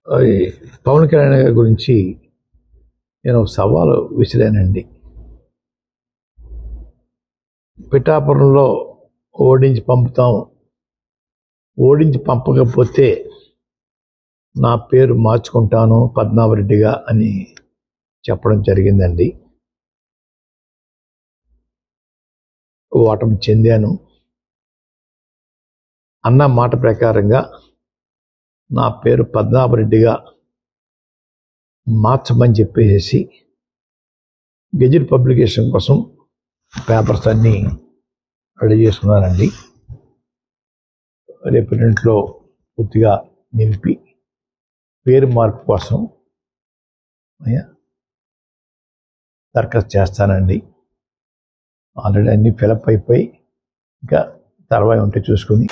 ఈ పవన్ కళ్యాణ్ గారి గురించి నేను ఒక సవాలు విసిరానండి. పిఠాపురంలో ఓడించి పంపుతాం, ఓడించి పంపకపోతే నా పేరు మార్చుకుంటాను పద్మనాభరెడ్డిగా అని చెప్పడం జరిగిందండి. ఓటమి చెందాను. అన్న మాట ప్రకారంగా నా పేరు పద్మనాభరెడ్డిగా మార్చమని చెప్పేసి గెజిట్ పబ్లికేషన్ కోసం పేపర్స్ అన్నీ రెడీ చేసుకున్నానండి. రేపు ఇంట్లో పూర్తిగా నింపి పేరు మార్పు కోసం దరఖాస్తు చేస్తానండి. ఆల్రెడీ అన్నీ ఫిలప్ అయిపోయి ఇంకా తర్వాత ఉంటే చూసుకుని